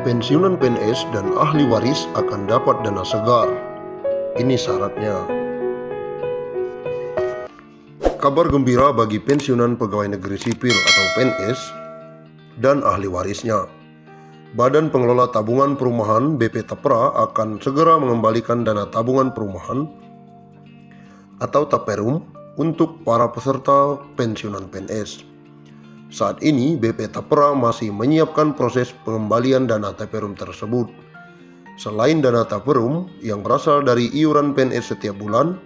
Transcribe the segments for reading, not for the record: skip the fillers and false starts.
pensiunan PNS dan ahli waris akan dapat dana segar. Ini syaratnya. Kabar gembira bagi pensiunan pegawai negeri sipil atau PNS dan ahli warisnya. Badan Pengelola Tabungan Perumahan BP Tapra akan segera mengembalikan dana tabungan perumahan atau Taperum untuk para peserta pensiunan PNS. Saat ini BP Tapra masih menyiapkan proses pengembalian dana Taperum tersebut. Selain dana Taperum yang berasal dari iuran PNS setiap bulan,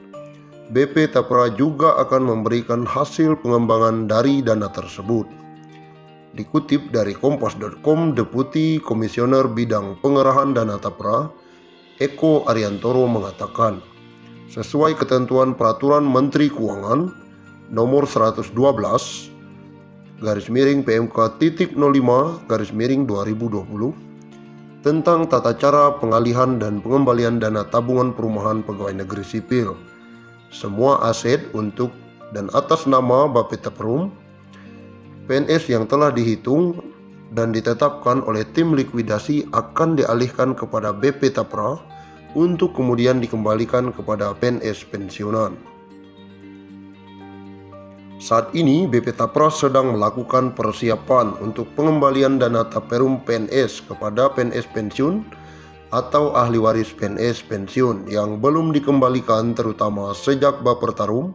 BP Tapra juga akan memberikan hasil pengembangan dari dana tersebut. Dikutip dari kompas.com, Deputi Komisioner Bidang Pengerahan Dana Tapra, Eko Ariantoro mengatakan, sesuai ketentuan Peraturan Menteri Keuangan Nomor 112 PMK.05/2020 tentang tata cara pengalihan dan pengembalian dana tabungan perumahan pegawai negeri sipil. Semua aset untuk dan atas nama BP Taperum PNS yang telah dihitung dan ditetapkan oleh tim likuidasi akan dialihkan kepada BP Tapra untuk kemudian dikembalikan kepada PNS pensiunan. Saat ini BP Tapra sedang melakukan persiapan untuk pengembalian dana Taperum PNS kepada PNS pensiun atau ahli waris PNS pensiun yang belum dikembalikan, terutama sejak Bapertarum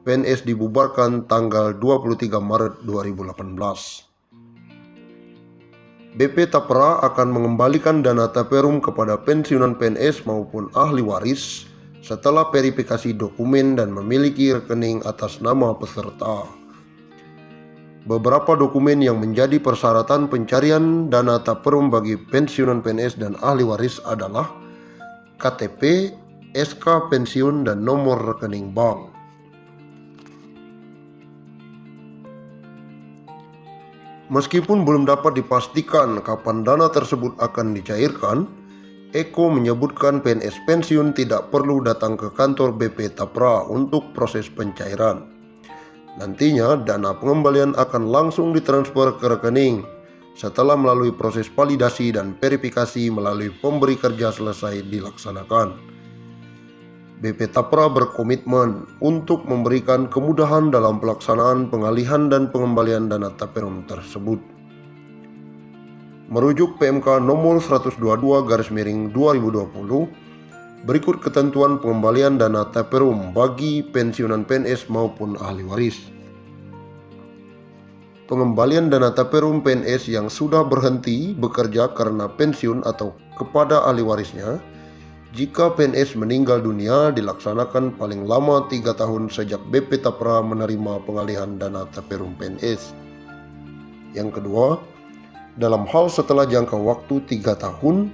PNS dibubarkan tanggal 23 Maret 2018. BP Tapra akan mengembalikan dana Taperum kepada pensiunan PNS maupun ahli waris setelah verifikasi dokumen dan memiliki rekening atas nama peserta. Beberapa dokumen yang menjadi persyaratan pencarian dana Taperum bagi pensiunan PNS dan ahli waris adalah KTP, SK pensiun, dan nomor rekening bank. Meskipun belum dapat dipastikan kapan dana tersebut akan dicairkan, Eko menyebutkan PNS pensiun tidak perlu datang ke kantor BP Tapra untuk proses pencairan. Nantinya dana pengembalian akan langsung ditransfer ke rekening setelah melalui proses validasi dan verifikasi melalui pemberi kerja selesai dilaksanakan. BP Tapra berkomitmen untuk memberikan kemudahan dalam pelaksanaan pengalihan dan pengembalian dana Taperum tersebut. Merujuk PMK nomor 122/2020, berikut ketentuan pengembalian dana Taperum bagi pensiunan PNS maupun ahli waris. Pengembalian dana Taperum PNS yang sudah berhenti bekerja karena pensiun atau kepada ahli warisnya jika PNS meninggal dunia dilaksanakan paling lama 3 tahun sejak BP Tapra menerima pengalihan dana Taperum PNS. Yang kedua, dalam hal setelah jangka waktu 3 tahun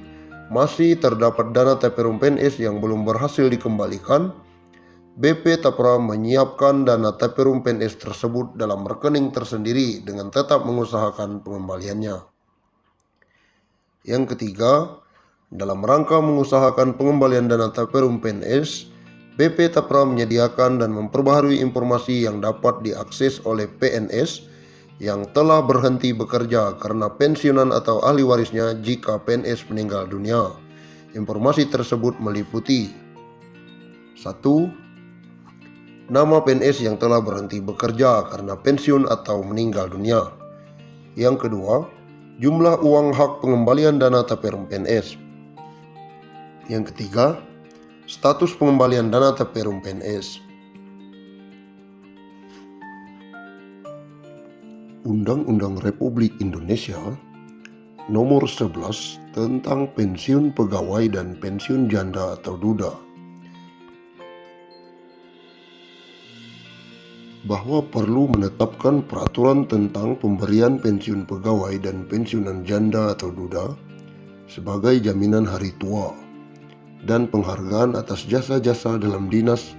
masih terdapat dana Taperum PNS yang belum berhasil dikembalikan, BP Tapra menyiapkan dana Taperum PNS tersebut dalam rekening tersendiri dengan tetap mengusahakan pengembaliannya. Yang ketiga, dalam rangka mengusahakan pengembalian dana Taperum PNS, BP Tapra menyediakan dan memperbaharui informasi yang dapat diakses oleh PNS yang telah berhenti bekerja karena pensiunan atau ahli warisnya jika PNS meninggal dunia. Informasi tersebut meliputi 1. Nama PNS yang telah berhenti bekerja karena pensiun atau meninggal dunia. Yang kedua, jumlah uang hak pengembalian dana Taperum PNS. Yang ketiga, status pengembalian dana Taperum PNS. Undang-Undang Republik Indonesia Nomor 11 tentang pensiun pegawai dan pensiun janda atau duda, bahwa perlu menetapkan peraturan tentang pemberian pensiun pegawai dan pensiunan janda atau duda sebagai jaminan hari tua dan penghargaan atas jasa-jasa dalam dinas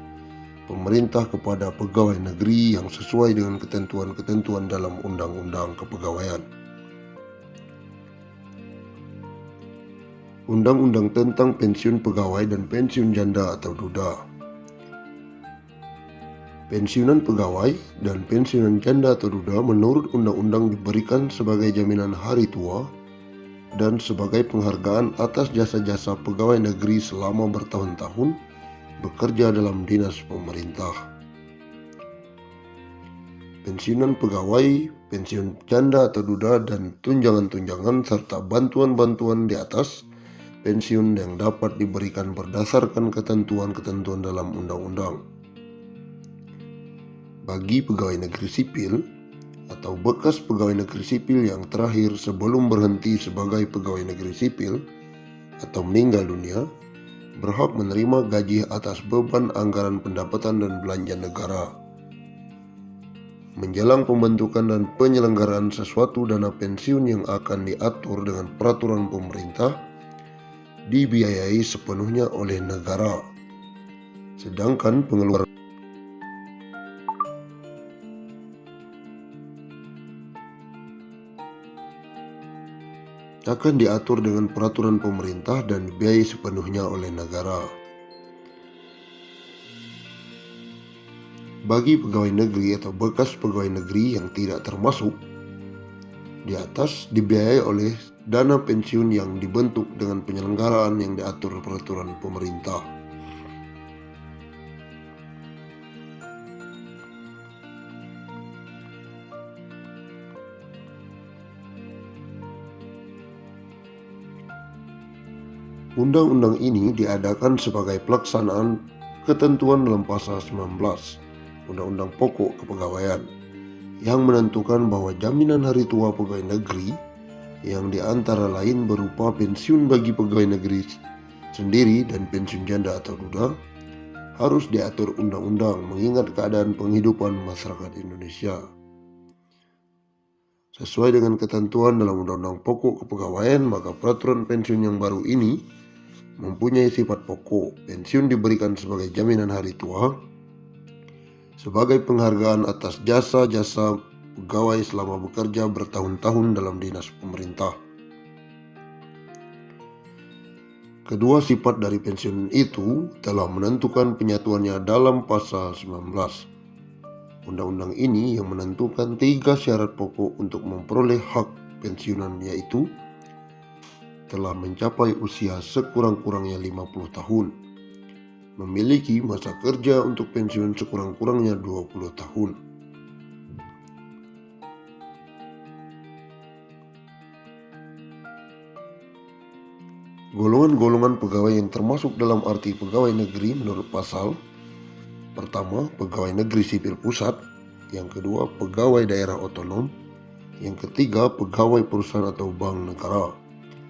pemerintah kepada pegawai negeri yang sesuai dengan ketentuan-ketentuan dalam Undang-Undang Kepegawaian. Undang-Undang tentang pensiun pegawai dan pensiun janda atau duda. Pensiunan pegawai dan pensiunan janda atau duda menurut undang-undang diberikan sebagai jaminan hari tua dan sebagai penghargaan atas jasa-jasa pegawai negeri selama bertahun-tahun bekerja dalam dinas pemerintah. Pensiunan pegawai, pensiun janda atau duda, dan tunjangan-tunjangan serta bantuan-bantuan di atas pensiun yang dapat diberikan berdasarkan ketentuan-ketentuan dalam undang-undang. Bagi pegawai negeri sipil atau bekas pegawai negeri sipil yang terakhir sebelum berhenti sebagai pegawai negeri sipil atau meninggal dunia, berhak menerima gaji atas beban anggaran pendapatan dan belanja negara. Menjelang pembentukan dan penyelenggaraan sesuatu dana pensiun yang akan diatur dengan peraturan pemerintah, dibiayai sepenuhnya oleh negara. Sedangkan pengeluaran akan diatur dengan peraturan pemerintah dan dibiayai sepenuhnya oleh negara. Bagi pegawai negeri atau bekas pegawai negeri yang tidak termasuk di atas, dibiayai oleh dana pensiun yang dibentuk dengan penyelenggaraan yang diatur peraturan pemerintah. Undang-undang ini diadakan sebagai pelaksanaan ketentuan dalam pasal 19 Undang-Undang Pokok Kepegawaian yang menentukan bahwa jaminan hari tua pegawai negeri yang diantara lain berupa pensiun bagi pegawai negeri sendiri dan pensiun janda atau duda harus diatur undang-undang mengingat keadaan penghidupan masyarakat Indonesia. Sesuai dengan ketentuan dalam Undang-Undang Pokok Kepegawaian, maka peraturan pensiun yang baru ini mempunyai sifat pokok. Pensiun diberikan sebagai jaminan hari tua, sebagai penghargaan atas jasa-jasa pegawai selama bekerja bertahun-tahun dalam dinas pemerintah. Kedua sifat dari pensiun itu telah menentukan penyatuannya dalam pasal 19. Undang-undang ini yang menentukan 3 syarat pokok untuk memperoleh hak pensiunan, yaitu telah mencapai usia sekurang-kurangnya 50 tahun, memiliki masa kerja untuk pensiun sekurang-kurangnya 20 tahun. Golongan-golongan pegawai yang termasuk dalam arti pegawai negeri menurut pasal: pertama, pegawai negeri sipil pusat; yang kedua, pegawai daerah otonom; yang ketiga, pegawai perusahaan atau bank negara.